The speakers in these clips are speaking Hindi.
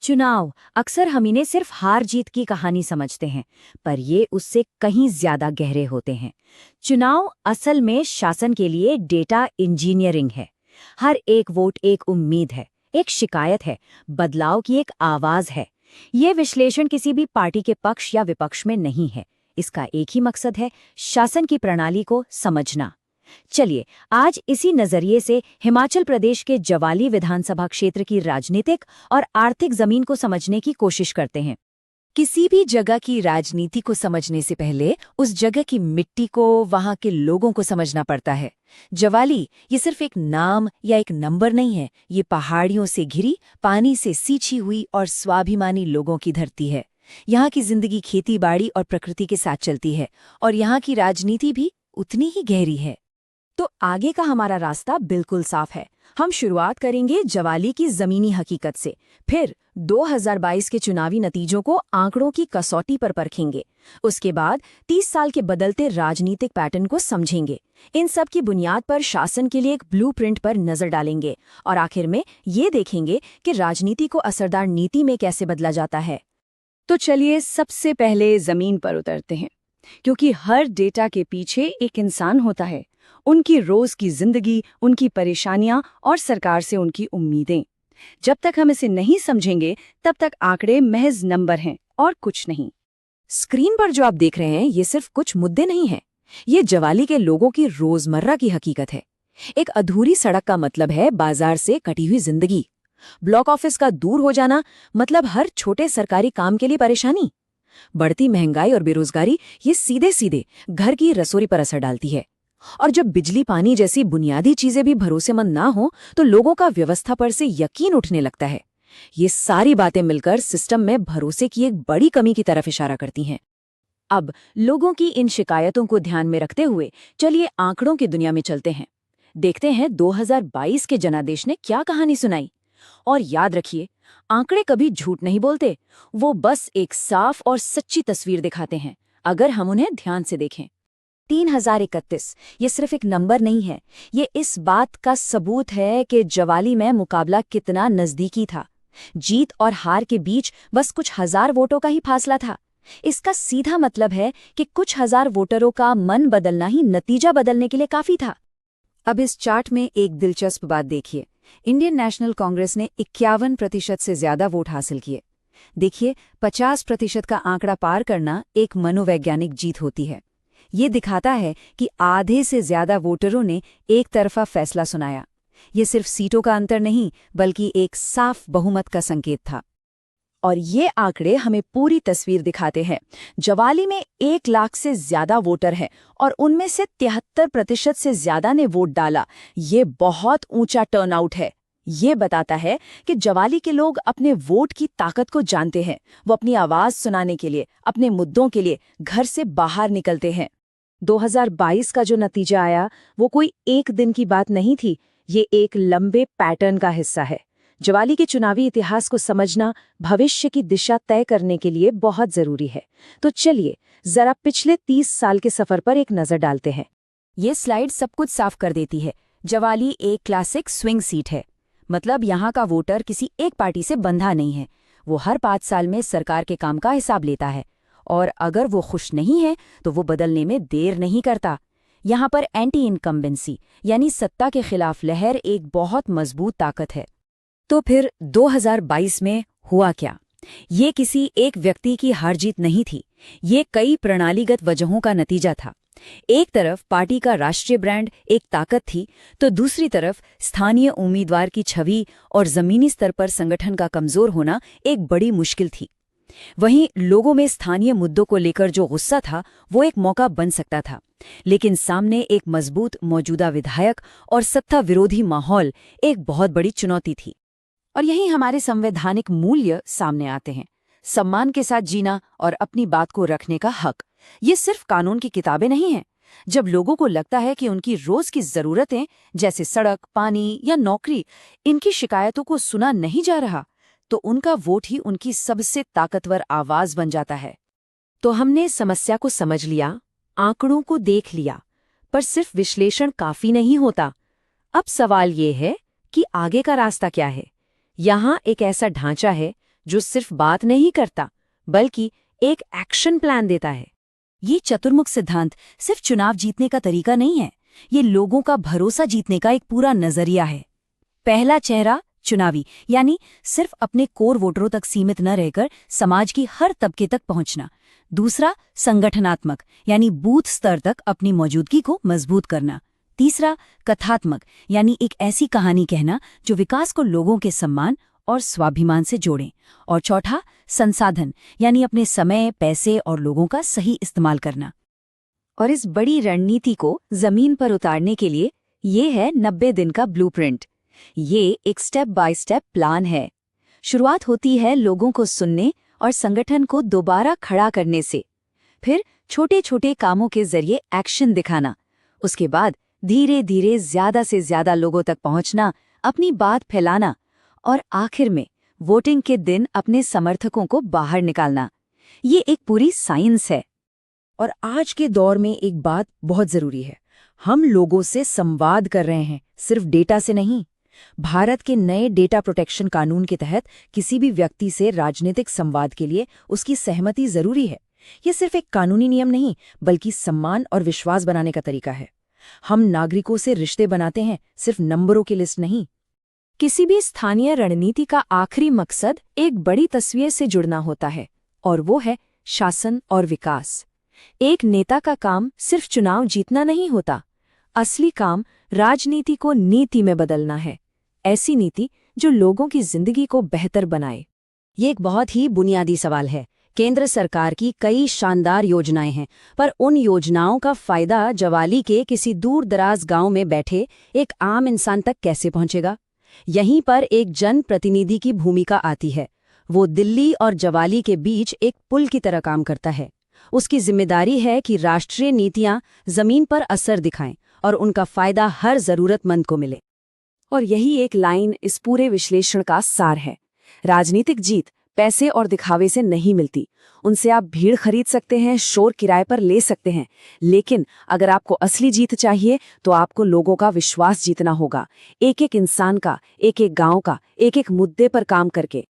चुनाव अक्सर हम इन्हें सिर्फ हार जीत की कहानी समझते हैं, पर ये उससे कहीं ज्यादा गहरे होते हैं। चुनाव असल में शासन के लिए डेटा इंजीनियरिंग है। हर एक वोट एक उम्मीद है, एक शिकायत है, बदलाव की एक आवाज है। ये विश्लेषण किसी भी पार्टी के पक्ष या विपक्ष में नहीं है। इसका एक ही मकसद है, शासन की प्रणाली को समझना। चलिए आज इसी नजरिए से हिमाचल प्रदेश के जवाली विधानसभा क्षेत्र की राजनीतिक और आर्थिक जमीन को समझने की कोशिश करते हैं। किसी भी जगह की राजनीति को समझने से पहले उस जगह की मिट्टी को, वहां के लोगों को समझना पड़ता है। जवाली ये सिर्फ एक नाम या एक नंबर नहीं है, ये पहाड़ियों से घिरी, पानी से सींची हुई और स्वाभिमानी लोगों की धरती है। यहाँ की जिंदगी खेती बाड़ी और प्रकृति के साथ चलती है, और यहाँ की राजनीति भी उतनी ही गहरी है। तो आगे का हमारा रास्ता बिल्कुल साफ है। हम शुरुआत करेंगे जवाली की जमीनी हकीकत से, फिर 2022 के चुनावी नतीजों को आंकड़ों की कसौटी पर परखेंगे। उसके बाद 30 साल के बदलते राजनीतिक पैटर्न को समझेंगे। इन सब की बुनियाद पर शासन के लिए एक ब्लूप्रिंट पर नजर डालेंगे, और आखिर में ये देखेंगे कि राजनीति को असरदार नीति में कैसे बदला जाता है। तो चलिए सबसे पहले जमीन पर उतरते हैं, क्योंकि हर डेटा के पीछे एक इंसान होता है, उनकी रोज की जिंदगी, उनकी परेशानियां और सरकार से उनकी उम्मीदें। जब तक हम इसे नहीं समझेंगे तब तक आंकड़े महज नंबर हैं और कुछ नहीं। स्क्रीन पर जो आप देख रहे हैं ये सिर्फ कुछ मुद्दे नहीं हैं, ये जवाली के लोगों की रोजमर्रा की हकीकत है। एक अधूरी सड़क का मतलब है बाजार से कटी हुई जिंदगी। ब्लॉक ऑफिस का दूर हो जाना मतलब हर छोटे सरकारी काम के लिए परेशानी। बढ़ती महंगाई और बेरोजगारी ये सीधे सीधे घर की रसोई पर असर डालती है। और जब बिजली पानी जैसी बुनियादी चीजें भी भरोसेमंद ना हो तो लोगों का व्यवस्था पर से यकीन उठने लगता है। ये सारी बातें मिलकर सिस्टम में भरोसे की एक बड़ी कमी की तरफ इशारा करती हैं। अब लोगों की इन शिकायतों को ध्यान में रखते हुए चलिए आंकड़ों की दुनिया में चलते हैं। देखते हैं 2022 के जनादेश ने क्या कहानी सुनाई। और याद रखिए, आंकड़े कभी झूठ नहीं बोलते, वो बस एक साफ और सच्ची तस्वीर दिखाते हैं अगर हम उन्हें ध्यान से देखें। 3031 ये सिर्फ एक नंबर नहीं है, ये इस बात का सबूत है कि जवाली में मुकाबला कितना नजदीकी था। जीत और हार के बीच बस कुछ हजार वोटों का ही फासला था। इसका सीधा मतलब है कि कुछ हजार वोटरों का मन बदलना ही नतीजा बदलने के लिए काफी था। अब इस चार्ट में एक दिलचस्प बात देखिए। इंडियन नेशनल कांग्रेस ने 51% से ज्यादा वोट हासिल किए। देखिए, 50% का आंकड़ा पार करना एक मनोवैज्ञानिक जीत होती है। ये दिखाता है कि आधे से ज्यादा वोटरों ने एक तरफा फैसला सुनाया। ये सिर्फ सीटों का अंतर नहीं, बल्कि एक साफ बहुमत का संकेत था। और ये आंकड़े हमें पूरी तस्वीर दिखाते हैं। जवाली में 1 लाख से ज्यादा वोटर हैं और उनमें से 73% से ज्यादा ने वोट डाला। ये बहुत ऊंचा टर्नआउट है। ये बताता है कि जवाली के लोग अपने वोट की ताकत को जानते हैं। वो अपनी आवाज सुनाने के लिए, अपने मुद्दों के लिए घर से बाहर निकलते हैं। 2022 का जो नतीजा आया वो कोई एक दिन की बात नहीं थी, ये एक लंबे पैटर्न का हिस्सा है। जवाली के चुनावी इतिहास को समझना भविष्य की दिशा तय करने के लिए बहुत जरूरी है। तो चलिए जरा पिछले 30 साल के सफर पर एक नजर डालते हैं। ये स्लाइड सब कुछ साफ कर देती है। जवाली एक क्लासिक स्विंग सीट है, मतलब यहाँ का वोटर किसी एक पार्टी से बंधा नहीं है। वो हर 5 साल में सरकार के काम का हिसाब लेता है, और अगर वो खुश नहीं है तो वो बदलने में देर नहीं करता। यहाँ पर एंटी इनकम्बेंसी यानी सत्ता के खिलाफ लहर एक बहुत मजबूत ताकत है। तो फिर 2022 में हुआ क्या? ये किसी एक व्यक्ति की हार जीत नहीं थी, ये कई प्रणालीगत वजहों का नतीजा था। एक तरफ पार्टी का राष्ट्रीय ब्रांड एक ताकत थी, तो दूसरी तरफ स्थानीय उम्मीदवार की छवि और जमीनी स्तर पर संगठन का कमजोर होना एक बड़ी मुश्किल थी। वहीं लोगों में स्थानीय मुद्दों को लेकर जो गुस्सा था वो एक मौका बन सकता था, लेकिन सामने एक मजबूत मौजूदा विधायक और सत्ता विरोधी माहौल एक बहुत बड़ी चुनौती थी। और यहीं हमारे संवैधानिक मूल्य सामने आते हैं। सम्मान के साथ जीना और अपनी बात को रखने का हक, ये सिर्फ कानून की किताबें नहीं हैं। जब लोगों को लगता है कि उनकी रोज की जरूरतें जैसे सड़क, पानी या नौकरी, इनकी शिकायतों को सुना नहीं जा रहा, तो उनका वोट ही उनकी सबसे ताकतवर आवाज बन जाता है। तो हमने समस्या को समझ लिया, आंकड़ों को देख लिया, पर सिर्फ विश्लेषण काफी नहीं होता। अब सवाल ये है कि आगे का रास्ता क्या है। यहाँ एक ऐसा ढांचा है जो सिर्फ बात नहीं करता बल्कि एक एक्शन प्लान देता है। ये चतुर्मुख सिद्धांत सिर्फ चुनाव जीतने का तरीका नहीं है, ये लोगों का भरोसा जीतने का एक पूरा नजरिया है। पहला चेहरा चुनावी, यानी सिर्फ अपने कोर वोटरों तक सीमित न रहकर समाज की हर तबके तक पहुंचना। दूसरा संगठनात्मक, यानी बूथ स्तर तक अपनी मौजूदगी को मजबूत करना। तीसरा कथात्मक, यानी एक ऐसी कहानी कहना जो विकास को लोगों के सम्मान और स्वाभिमान से जोड़ें। और चौथा संसाधन, यानी अपने समय, पैसे और लोगों का सही इस्तेमाल करना। और इस बड़ी रणनीति को जमीन पर उतारने के लिए ये है 90 दिन का ब्लूप्रिंट। ये एक स्टेप बाय स्टेप प्लान है। शुरुआत होती है लोगों को सुनने और संगठन को दोबारा खड़ा करने से, फिर छोटे छोटे कामों के जरिए एक्शन दिखाना, उसके बाद धीरे धीरे ज्यादा से ज्यादा लोगों तक पहुंचना, अपनी बात फैलाना और आखिर में वोटिंग के दिन अपने समर्थकों को बाहर निकालना। ये एक पूरी साइंस है। और आज के दौर में एक बात बहुत जरूरी है, हम लोगों से संवाद कर रहे हैं, सिर्फ डेटा से नहीं। भारत के नए डेटा प्रोटेक्शन कानून के तहत किसी भी व्यक्ति से राजनीतिक संवाद के लिए उसकी सहमति जरूरी है। ये सिर्फ एक कानूनी नियम नहीं, बल्कि सम्मान और विश्वास बनाने का तरीका है। हम नागरिकों से रिश्ते बनाते हैं, सिर्फ नंबरों की लिस्ट नहीं। किसी भी स्थानीय रणनीति का आखिरी मकसद एक बड़ी तस्वीर से जुड़ना होता है, और वो है शासन और विकास। एक नेता का काम सिर्फ चुनाव जीतना नहीं होता, असली काम राजनीति को नीति में बदलना है। ऐसी नीति जो लोगों की जिंदगी को बेहतर बनाए। ये एक बहुत ही बुनियादी सवाल है। केंद्र सरकार की कई शानदार योजनाएं हैं, पर उन योजनाओं का फायदा जवाली के किसी दूर दराज गांव में बैठे एक आम इंसान तक कैसे पहुंचेगा? यहीं पर एक जनप्रतिनिधि की भूमिका आती है। वो दिल्ली और जवाली के बीच एक पुल की तरह काम करता है। उसकी जिम्मेदारी है कि राष्ट्रीय नीतियां जमीन पर असर दिखाएं और उनका फायदा हर जरूरतमंद को मिले। और यही एक लाइन इस पूरे विश्लेषण का सार है। राजनीतिक जीत पैसे और दिखावे से नहीं मिलती। उनसे आप भीड़ खरीद सकते हैं, शोर किराए पर ले सकते हैं, लेकिन अगर आपको असली जीत चाहिए तो आपको लोगों का विश्वास जीतना होगा, एक एक इंसान का, एक एक गांव का, एक एक मुद्दे पर काम करके।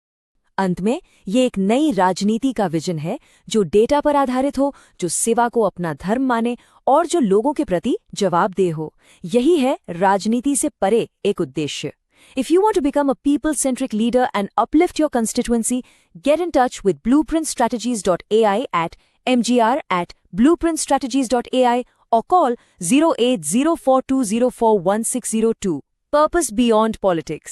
अंत में ये एक नई राजनीति का विजन है जो डेटा पर आधारित हो, जो सेवा को अपना धर्म माने और जो लोगों के प्रति जवाबदेह हो। यही है राजनीति से परे एक उद्देश्य। If you want to become a people-centric leader and uplift your constituency, get in touch with blueprintstrategies.ai at mgr@blueprintstrategies.ai or call 08042041602. Purpose beyond politics.